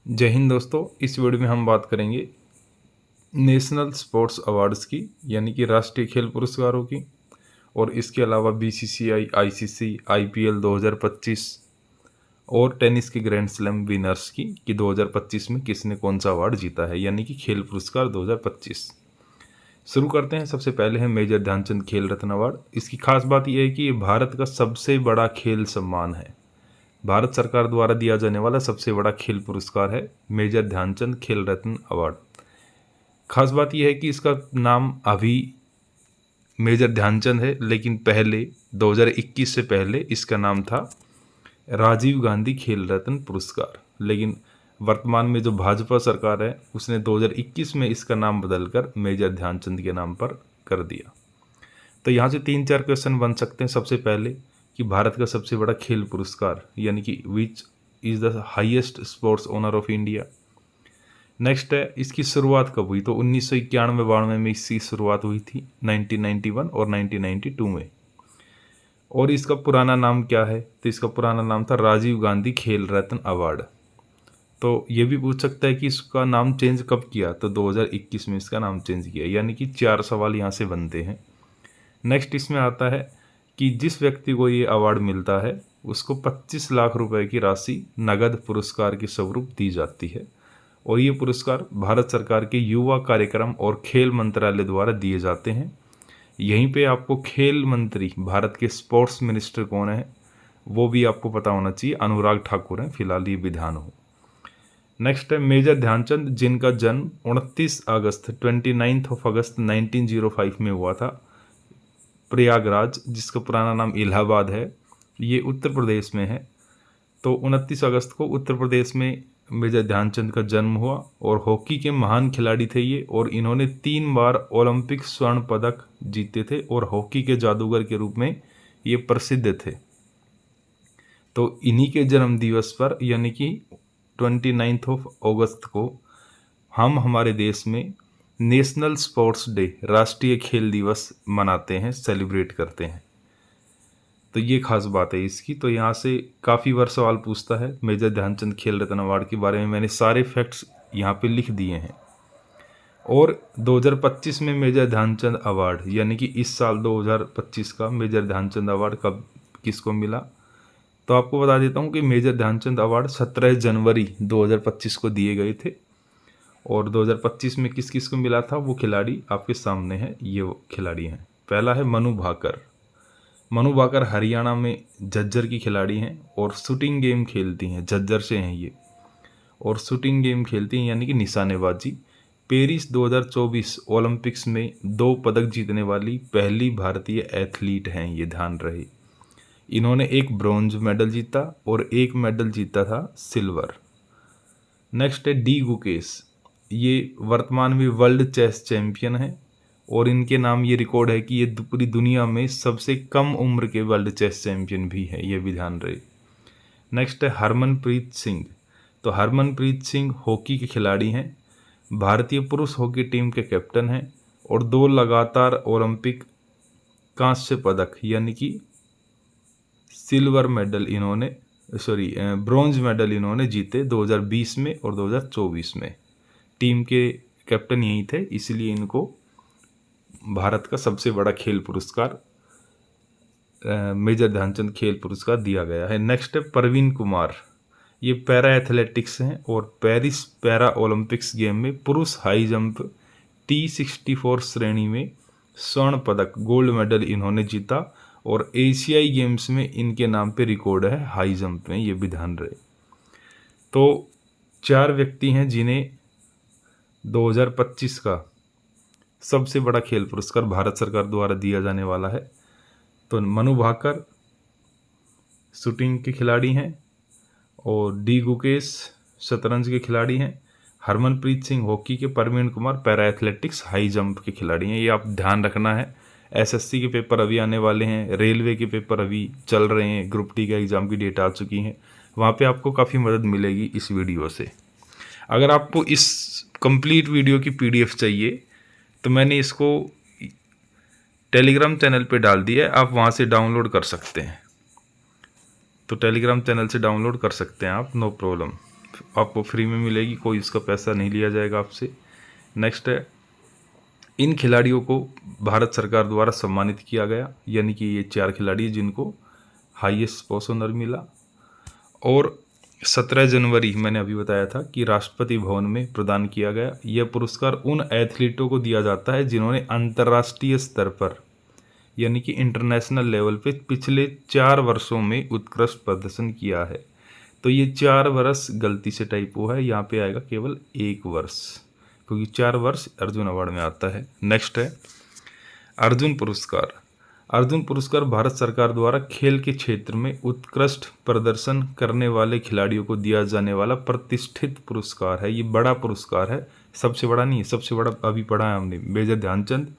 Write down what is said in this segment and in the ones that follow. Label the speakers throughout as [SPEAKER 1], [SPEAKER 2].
[SPEAKER 1] जय हिंद दोस्तों। इस वीडियो में हम बात करेंगे नेशनल स्पोर्ट्स अवार्ड्स की, यानी कि राष्ट्रीय खेल पुरस्कारों की, और इसके अलावा बीसीसीआई, आईसीसी, आईपीएल 2025 और टेनिस के ग्रैंड स्लैम विनर्स की कि 2025 में किसने कौन सा अवार्ड जीता है, यानी कि खेल पुरस्कार 2025। शुरू करते हैं। सबसे पहले है मेजर ध्यानचंद खेल रत्न अवार्ड। इसकी खास बात यह है कि ये भारत का सबसे बड़ा खेल सम्मान है। भारत सरकार द्वारा दिया जाने वाला सबसे बड़ा खेल पुरस्कार है मेजर ध्यानचंद खेल रत्न अवार्ड। खास बात यह है कि इसका नाम अभी मेजर ध्यानचंद है, लेकिन पहले 2021 से पहले इसका नाम था राजीव गांधी खेल रत्न पुरस्कार। लेकिन वर्तमान में जो भाजपा सरकार है उसने 2021 में इसका नाम बदलकर मेजर ध्यानचंद के नाम पर कर दिया। तो यहाँ से 3-4 क्वेश्चन बन सकते हैं। सबसे पहले कि भारत का सबसे बड़ा खेल पुरस्कार, यानी कि which is the highest sports honour of India. Next है इसकी शुरुआत कब हुई, तो 1991-92 में इसकी शुरुआत हुई थी, 1991 और 1992 में। और इसका पुराना नाम क्या है, तो इसका पुराना नाम था राजीव गांधी खेल रत्न अवार्ड। तो ये भी पूछ सकता है कि इसका नाम चेंज कब किया, तो 2021 में इसका नाम चेंज किया, यानी कि 4 सवाल यहाँ से बनते हैं। नेक्स्ट इसमें आता है कि जिस व्यक्ति को ये अवार्ड मिलता है उसको 25 लाख रुपए की राशि नगद पुरस्कार के स्वरूप दी जाती है, और ये पुरस्कार भारत सरकार के युवा कार्यक्रम और खेल मंत्रालय द्वारा दिए जाते हैं। यहीं पे आपको खेल मंत्री, भारत के स्पोर्ट्स मिनिस्टर कौन है वो भी आपको पता होना चाहिए, अनुराग ठाकुर हैं, फिलहाल ये विधान हो। नेक्स्ट है मेजर ध्यानचंद, जिनका जन्म 29 अगस्त 1905 में हुआ था, प्रयागराज, जिसका पुराना नाम इलाहाबाद है, ये उत्तर प्रदेश में है। तो 29 अगस्त को उत्तर प्रदेश में मेजर ध्यानचंद का जन्म हुआ, और हॉकी के महान खिलाड़ी थे ये, और इन्होंने 3 बार ओलंपिक स्वर्ण पदक जीते थे, और हॉकी के जादूगर के रूप में ये प्रसिद्ध थे। तो इन्हीं के जन्म दिवस पर, यानी कि 29 अगस्त को, हम हमारे देश में नेशनल स्पोर्ट्स डे, राष्ट्रीय खेल दिवस मनाते हैं, सेलिब्रेट करते हैं। तो ये खास बात है इसकी। तो यहाँ से काफ़ी बार सवाल पूछता है मेजर ध्यानचंद खेल रत्न अवार्ड के बारे में। मैंने सारे फैक्ट्स यहाँ पे लिख दिए हैं। और 2025 में मेजर ध्यानचंद अवार्ड, यानी कि इस साल 2025 का मेजर ध्यानचंद अवार्ड कब किसको मिला, तो आपको बता देता हूँ कि मेजर ध्यानचंद अवार्ड 17 जनवरी 2025 को दिए गए थे। और 2025 में किस किस को मिला था वो खिलाड़ी आपके सामने है। ये वो खिलाड़ी हैं। पहला है मनु भाकर। मनु भाकर हरियाणा में झज्जर की खिलाड़ी हैं, और शूटिंग गेम खेलती हैं, झज्जर से हैं ये, और शूटिंग गेम खेलती हैं, यानी कि निशानेबाजी। पेरिस 2024 ओलंपिक्स में 2 पदक जीतने वाली पहली भारतीय एथलीट हैं, ये ध्यान रहे। इन्होंने एक ब्रॉन्ज मेडल जीता और एक मेडल जीता था सिल्वर। नेक्स्ट है डी गुकेश। ये वर्तमान में वर्ल्ड चेस चैंपियन हैं, और इनके नाम ये रिकॉर्ड है कि ये पूरी दुनिया में सबसे कम उम्र के वर्ल्ड चेस चैंपियन भी है, ये भी ध्यान रहे। नेक्स्ट है हरमनप्रीत सिंह। तो हरमनप्रीत सिंह हॉकी के खिलाड़ी हैं, भारतीय पुरुष हॉकी टीम के कैप्टन हैं, और 2 लगातार ओलंपिक कांस्य पदक, यानी कि सिल्वर मेडल इन्होंने, ब्रॉन्ज मेडल इन्होंने जीते 2020 में और 2024 में। टीम के कैप्टन यही थे, इसलिए इनको भारत का सबसे बड़ा खेल पुरस्कार मेजर ध्यानचंद खेल पुरस्कार दिया गया है। नेक्स्ट है प्रवीण कुमार। ये पैरा एथलेटिक्स हैं, और पेरिस पैरा ओलंपिक्स गेम में पुरुष हाई जंप T64 श्रेणी में स्वर्ण पदक, गोल्ड मेडल इन्होंने जीता, और एशियाई गेम्स में इनके नाम पे रिकॉर्ड है हाई जंप में, ये भी ध्यान रहे। तो 4 व्यक्ति हैं जिन्हें 2025 का सबसे बड़ा खेल पुरस्कार भारत सरकार द्वारा दिया जाने वाला है। तो मनु भाकर शूटिंग के खिलाड़ी हैं, और डी गुकेश शतरंज के खिलाड़ी हैं, हरमनप्रीत सिंह हॉकी के, Praveen Kumar para athletics high jump के खिलाड़ी हैं। ये आप ध्यान रखना है। एसएससी के पेपर अभी आने वाले हैं, रेलवे के पेपर अभी चल रहे हैं, ग्रुप डी का एग्ज़ाम की डेट आ चुकी है, वहाँ पे आपको काफ़ी मदद मिलेगी इस वीडियो से। अगर आपको इस कंप्लीट वीडियो की PDF चाहिए तो मैंने इसको टेलीग्राम चैनल पे डाल दिया है, आप वहाँ से डाउनलोड कर सकते हैं। तो टेलीग्राम चैनल से डाउनलोड कर सकते हैं आप, नो प्रॉब्लम। आपको फ्री में मिलेगी, कोई उसका पैसा नहीं लिया जाएगा आपसे। नेक्स्ट है, इन खिलाड़ियों को भारत सरकार द्वारा सम्मानित किया गया, यानी कि ये 4 खिलाड़ी जिनको हाईएस्ट स्पोर्ट्स ऑनर मिला। और 17 जनवरी मैंने अभी बताया था कि राष्ट्रपति भवन में प्रदान किया गया। यह पुरस्कार उन एथलीटों को दिया जाता है जिन्होंने अंतर्राष्ट्रीय स्तर पर, यानी कि इंटरनेशनल लेवल पे पिछले 4 वर्षों में उत्कृष्ट प्रदर्शन किया है। तो ये 4 वर्ष गलती से टाइपो है, यहाँ पे आएगा केवल 1 वर्ष, क्योंकि 4 वर्ष अर्जुन अवार्ड में आता है। नेक्स्ट है अर्जुन पुरस्कार। अर्जुन पुरस्कार भारत सरकार द्वारा खेल के क्षेत्र में उत्कृष्ट प्रदर्शन करने वाले खिलाड़ियों को दिया जाने वाला प्रतिष्ठित पुरस्कार है। ये बड़ा पुरस्कार है, सबसे बड़ा नहीं है, सबसे बड़ा अभी पढ़ा है हमने मेजर ध्यानचंद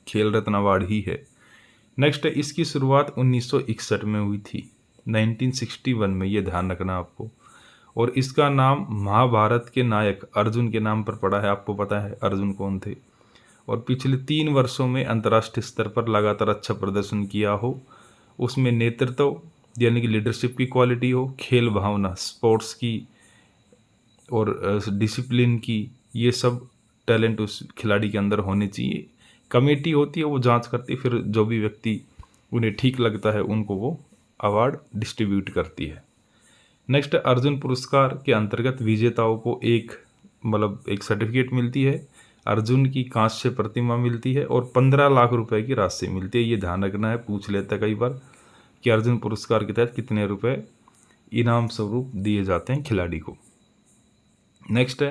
[SPEAKER 1] खेल रत्न अवार्ड ही है। नेक्स्ट है, इसकी शुरुआत 1961 में हुई थी, 1961 में, ये ध्यान रखना आपको। और इसका नाम महाभारत के नायक अर्जुन के नाम पर पड़ा है। आपको पता है अर्जुन कौन थे। और पिछले 3 वर्षों में अंतर्राष्ट्रीय स्तर पर लगातार अच्छा प्रदर्शन किया हो, उसमें नेतृत्व यानी कि लीडरशिप की क्वालिटी हो, खेल भावना स्पोर्ट्स की और डिसिप्लिन की, ये सब टैलेंट उस खिलाड़ी के अंदर होने चाहिए। कमेटी होती है, वो जांच करती है, फिर जो भी व्यक्ति उन्हें ठीक लगता है उनको वो अवार्ड डिस्ट्रीब्यूट करती है। नेक्स्ट, अर्जुन पुरस्कार के अंतर्गत विजेताओं को एक सर्टिफिकेट मिलती है, अर्जुन की कांस्य प्रतिमा मिलती है और 15 लाख रुपए की राशि मिलती है। ये ध्यान रखना है, पूछ लेता है कई बार कि अर्जुन पुरस्कार के तहत कितने रुपए इनाम स्वरूप दिए जाते हैं खिलाड़ी को। नेक्स्ट है,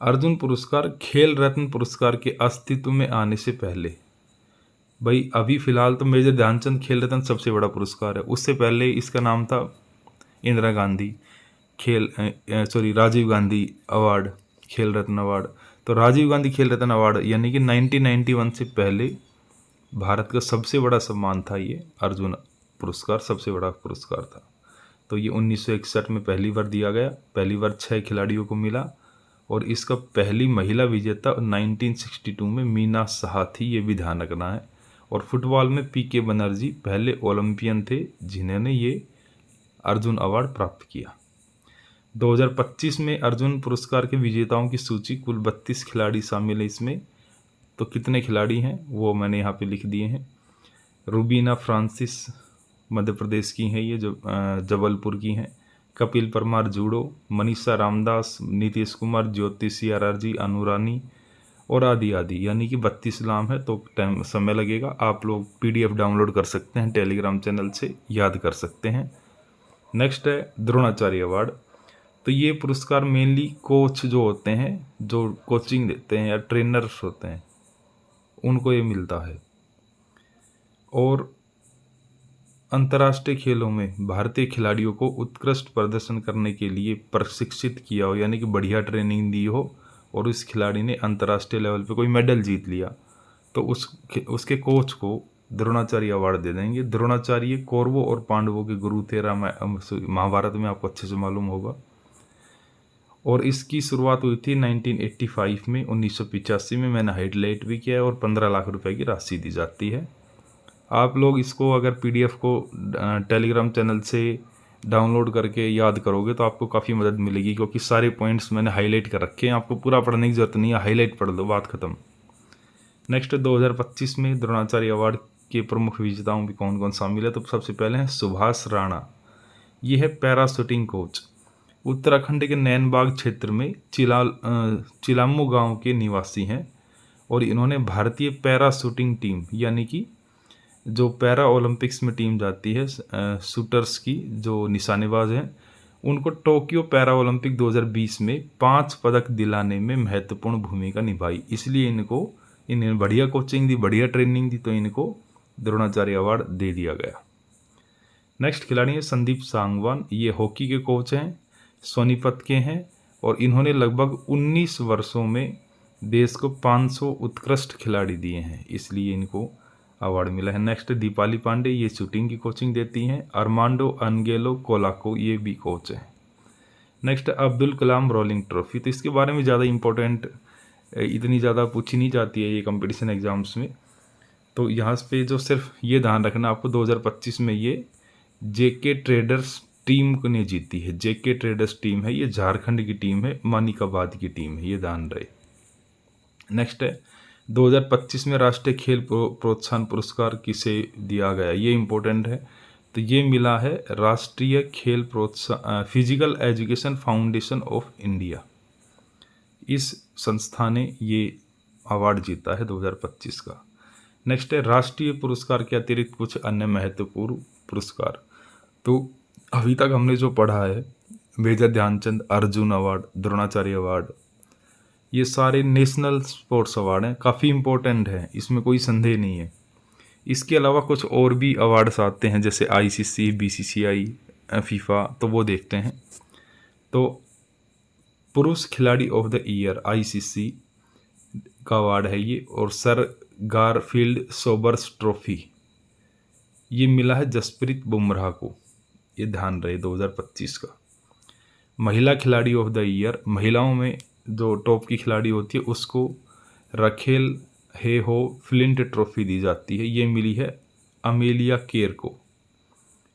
[SPEAKER 1] अर्जुन पुरस्कार खेल रत्न पुरस्कार के अस्तित्व में आने से पहले, भाई अभी फिलहाल तो मेजर ध्यानचंद खेल रत्न सबसे बड़ा पुरस्कार है, उससे पहले इसका नाम था इंदिरा गांधी राजीव गांधी अवार्ड खेल रत्न अवार्ड। तो राजीव गांधी खेल रत्न अवार्ड यानी कि 1991 से पहले भारत का सबसे बड़ा सम्मान था ये अर्जुन पुरस्कार, सबसे बड़ा पुरस्कार था। तो ये 1961 में पहली बार दिया गया, पहली बार 6 खिलाड़ियों को मिला और इसका पहली महिला विजेता 1962 में मीना शाह थी, ये भी ध्यान रखना है। और फुटबॉल में पीके बनर्जी पहले ओलंपियन थे जिन्होंने ये अर्जुन अवार्ड प्राप्त किया। 2025 में अर्जुन पुरस्कार के विजेताओं की सूची, कुल 32 खिलाड़ी शामिल है इसमें। तो कितने खिलाड़ी हैं वो मैंने यहाँ पे लिख दिए हैं। रूबीना फ्रांसिस मध्य प्रदेश की हैं, ये जो जबलपुर की हैं। कपिल परमार जूडो, मनीषा रामदास, नीतीश कुमार, ज्योति CRRG, अनुरानी और आदि आदि, यानी कि 32 नाम है। तो टाइम समय लगेगा, आप लोग PDF डाउनलोड कर सकते हैं, टेलीग्राम चैनल से याद कर सकते हैं। नेक्स्ट है द्रोणाचार्य अवार्ड। तो ये पुरस्कार मेनली कोच जो होते हैं, जो कोचिंग देते हैं या ट्रेनर्स होते हैं, उनको ये मिलता है। और अंतर्राष्ट्रीय खेलों में भारतीय खिलाड़ियों को उत्कृष्ट प्रदर्शन करने के लिए प्रशिक्षित किया हो, यानी कि बढ़िया ट्रेनिंग दी हो और उस खिलाड़ी ने अंतर्राष्ट्रीय लेवल पे कोई मेडल जीत लिया, तो उसके कोच को द्रोणाचार्य अवार्ड दे देंगे। द्रोणाचार्य कौरवों और पांडवों के गुरु थे, महाभारत में आपको अच्छे से मालूम होगा। और इसकी शुरुआत हुई थी 1985 में, 1985 में मैंने हाईलाइट भी किया है। और 15 लाख रुपए की राशि दी जाती है। आप लोग इसको अगर PDF को टेलीग्राम चैनल से डाउनलोड करके याद करोगे तो आपको काफ़ी मदद मिलेगी, क्योंकि सारे पॉइंट्स मैंने हाईलाइट कर रखे हैं। आपको पूरा पढ़ने की जरूरत नहीं है, हाईलाइट पढ़ लो, बात खत्म। नेक्स्ट 2025 में द्रोणाचार्य अवार्ड के प्रमुख विजेताओं में कौन कौन शामिल है। तो सबसे पहले हैं सुभाष राणा, ये है पैरा शूटिंग कोच, उत्तराखंड के नैनबाग क्षेत्र में चिलामू गांव के निवासी हैं। और इन्होंने भारतीय पैरा शूटिंग टीम, यानी कि जो पैरा ओलंपिक्स में टीम जाती है शूटर्स की, जो निशानेबाज हैं, उनको टोक्यो पैरा ओलंपिक 2020 में 5 पदक दिलाने में महत्वपूर्ण भूमिका निभाई। इसलिए इन्हें बढ़िया कोचिंग दी, बढ़िया ट्रेनिंग दी, तो इनको द्रोणाचार्य अवार्ड दे दिया गया। नेक्स्ट खिलाड़ी है संदीप सांगवान, ये हॉकी के कोच हैं, सोनीपत के हैं। और इन्होंने लगभग 19 वर्षों में देश को 500 उत्कृष्ट खिलाड़ी दिए हैं, इसलिए इनको अवार्ड मिला है। नेक्स्ट दीपाली पांडे, ये शूटिंग की कोचिंग देती हैं। अरमांडो अनगेलो कोलाको, ये भी कोच हैं। Next Abdul Kalam rolling trophy, तो इसके बारे में ज़्यादा इम्पोर्टेंट इतनी ज़्यादा पूछी नहीं जाती है ये कंपटीशन एग्जाम्स में। तो यहाँ पे जो सिर्फ ये ध्यान रखना आपको, 2025 में ये JK ट्रेडर्स टीम को ने जीती है। जेके ट्रेडर्स टीम है, ये झारखंड की टीम है, मानिकाबाद की टीम है, ये ध्यान रहे। नेक्स्ट है 2025 में राष्ट्रीय खेल प्रोत्साहन पुरस्कार किसे दिया गया, ये इंपॉर्टेंट है। तो ये मिला है राष्ट्रीय खेल प्रोत्साहन physical education foundation of India. इस संस्था ने ये अवार्ड जीता है 2025 का। नेक्स्ट है राष्ट्रीय पुरस्कार के अतिरिक्त कुछ अन्य महत्वपूर्ण पुरस्कार। तो अभी तक हमने जो पढ़ा है, major Dhyanchand Arjuna award, Dronacharya award, ये सारे नेशनल स्पोर्ट्स अवार्ड हैं, काफ़ी इम्पोर्टेंट हैं, इसमें कोई संदेह नहीं है। इसके अलावा कुछ और भी अवार्ड्स आते हैं जैसे आईसीसी, बीसीसीआई, फीफा, तो वो देखते हैं। तो पुरुष खिलाड़ी ऑफ द ईयर आईसीसी का अवार्ड है ये, और सर गारफील्ड सोबर्स ट्रॉफी ये मिला है जसप्रीत बुमराह को, ये ध्यान रहे 2025 का। महिला खिलाड़ी ऑफ द ईयर, महिलाओं में जो टॉप की खिलाड़ी होती है उसको रखेल हे हो फ्लिंट ट्रॉफी दी जाती है, ये मिली है अमेलिया केर को,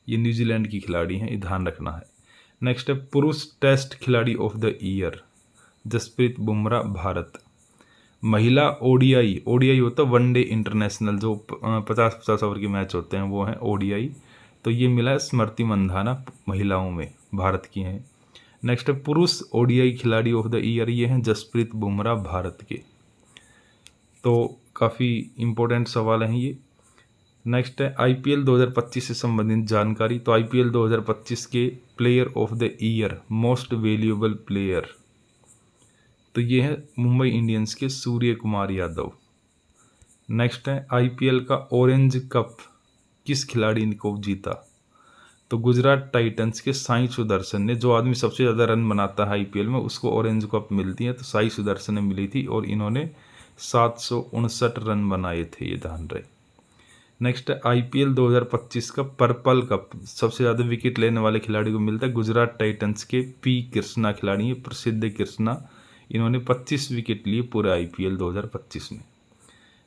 [SPEAKER 1] ये न्यूजीलैंड की खिलाड़ी हैं, ये ध्यान रखना है। नेक्स्ट है पुरुष टेस्ट खिलाड़ी of the year, Jasprit Bumrah Bharat. महिला ओडीआई, ओडीआई होता है वनडे इंटरनेशनल, जो 50-50 ओवर के मैच होते हैं वो हैं ओडीआई, तो ये मिला है स्मृति मंधाना, महिलाओं में भारत की हैं। नेक्स्ट है पुरुष ओडीआई खिलाड़ी ऑफ द ईयर, ये हैं जसप्रीत बुमराह भारत के। तो काफ़ी इम्पोर्टेंट सवाल हैं ये। नेक्स्ट है आईपीएल 2025 से संबंधित जानकारी। तो आईपीएल 2025 के player of the year, most valuable player, तो ये है मुंबई इंडियंस के सूर्य कुमार यादव। नेक्स्ट है आईपीएल का ऑरेंज कप किस खिलाड़ी को जीता, तो गुजरात टाइटंस के साई सुदर्शन ने, जो आदमी सबसे ज़्यादा रन बनाता है आईपीएल में उसको ऑरेंज कप मिलती है, तो साई सुदर्शन ने मिली थी और इन्होंने 759 रन बनाए थे, ये ध्यान रहे। नेक्स्ट है आईपीएल 2025 का पर्पल कप, सबसे ज़्यादा विकेट लेने वाले खिलाड़ी को मिलता है, गुजरात टाइटंस के पी कृष्णा खिलाड़ी हैं, प्रसिद्ध कृष्णा, इन्होंने 25 विकेट लिए पूरे आईपीएल 2025 में।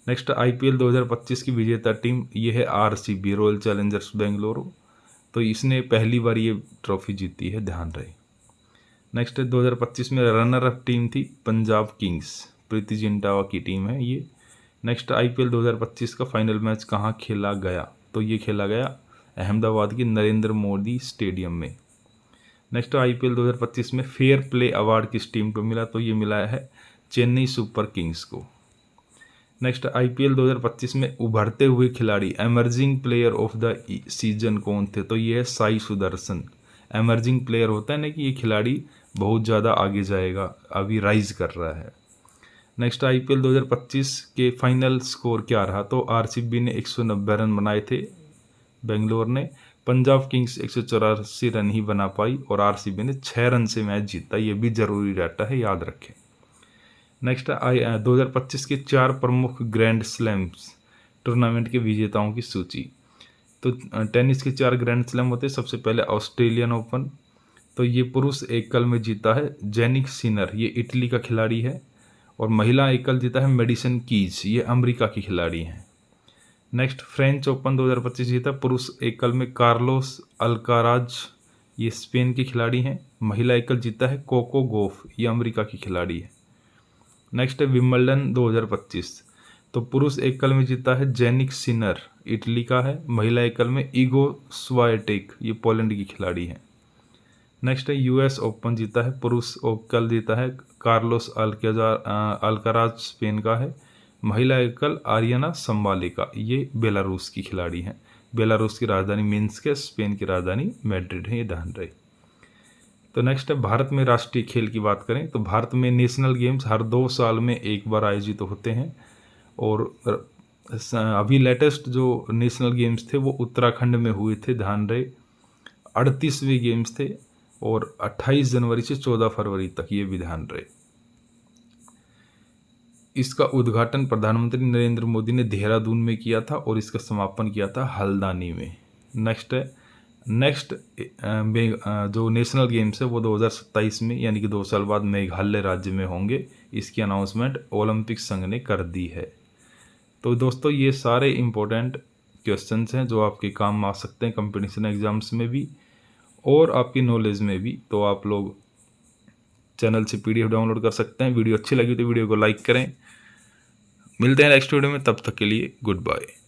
[SPEAKER 1] नेक्स्ट आईपीएल 2025 की विजेता टीम ये है आरसीबी, रॉयल चैलेंजर्स बेंगलुरु, तो इसने पहली बार ये ट्रॉफी जीती है, ध्यान रहे। नेक्स्ट 2025 में रनर अप टीम थी पंजाब किंग्स, प्रीति जिंटावा की टीम है ये। नेक्स्ट आईपीएल 2025 का फाइनल मैच कहाँ खेला गया, तो ये खेला गया अहमदाबाद के नरेंद्र मोदी स्टेडियम में। नेक्स्ट आईपीएल 2025 में फेयर प्ले अवार्ड किस टीम को मिला, तो ये मिला है चेन्नई सुपर किंग्स को। नेक्स्ट आईपीएल 2025 में उभरते हुए खिलाड़ी, emerging player of the season कौन थे, तो ये है साई सुदर्शन। एमर्जिंग प्लेयर होता है ना कि ये खिलाड़ी बहुत ज़्यादा आगे जाएगा, अभी राइज कर रहा है। नेक्स्ट आईपीएल 2025 के फाइनल स्कोर क्या रहा, तो आरसीबी ने 190 रन बनाए थे, बेंगलोर ने, पंजाब किंग्स 184 रन ही बना पाई और आरसीबी ने 6 रन से मैच जीता, ये भी जरूरी डाटा है, याद रखें। नेक्स्ट 2025 के 4 प्रमुख ग्रैंड स्लैम्स टूर्नामेंट के विजेताओं की सूची। तो टेनिस के 4 ग्रैंड स्लैम होते हैं। सबसे पहले ऑस्ट्रेलियन ओपन, तो ये पुरुष एकल में जीता है जेनिक सिनर, ये इटली का खिलाड़ी है, और महिला एकल जीता है मेडिसन कीज, ये अमेरिका की खिलाड़ी हैं। नेक्स्ट फ्रेंच ओपन 2025 जीता पुरुष एकल में कार्लोस अल्काराज, ये स्पेन के खिलाड़ी हैं। महिला एकल जीता है कोको गोफ, ये अमेरिका की खिलाड़ी है। नेक्स्ट है विंबलडन 2025, तो पुरुष एकल में जीता है जेनिक सिनर, इटली का है। महिला एकल में ईगो स्वाइटेक, ये पोलैंड की खिलाड़ी है। नेक्स्ट है यूएस ओपन जीता है पुरुष एकल जीता है कार्लोस अल्काराज, स्पेन का है। महिला एकल आरियाना संबालिका, ये बेलारूस की खिलाड़ी हैं। बेलारूस की राजधानी मिन्स्क है, स्पेन की राजधानी मैड्रिड है, ये ध्यान रहे। तो नेक्स्ट है भारत में राष्ट्रीय खेल की बात करें, तो भारत में नेशनल गेम्स हर 2 साल में एक बार आयोजित होते हैं, और अभी लेटेस्ट जो नेशनल गेम्स थे वो उत्तराखंड में हुए थे, ध्यान रहे। 38वें गेम्स थे और 28 जनवरी से 14 फरवरी तक, ये भी ध्यान रहे। इसका उद्घाटन प्रधानमंत्री नरेंद्र मोदी ने देहरादून में किया था और इसका समापन किया था हल्द्वानी में। नेक्स्ट जो नेशनल गेम्स है वो 2027 में, यानी कि 2 साल बाद मेघालय राज्य में होंगे। इसकी अनाउंसमेंट ओलंपिक संघ ने कर दी है। तो दोस्तों ये सारे इम्पोर्टेंट क्वेश्चंस हैं जो आपके काम आ सकते हैं कंपटीशन एग्जाम्स में भी। और आपकी नॉलेज में भी, तो आप लोग चैनल से PDF डाउनलोड कर सकते हैं। वीडियो अच्छी लगी तो वीडियो को लाइक करें। मिलते हैं नेक्स्ट वीडियो में, तब तक के लिए गुड बाय।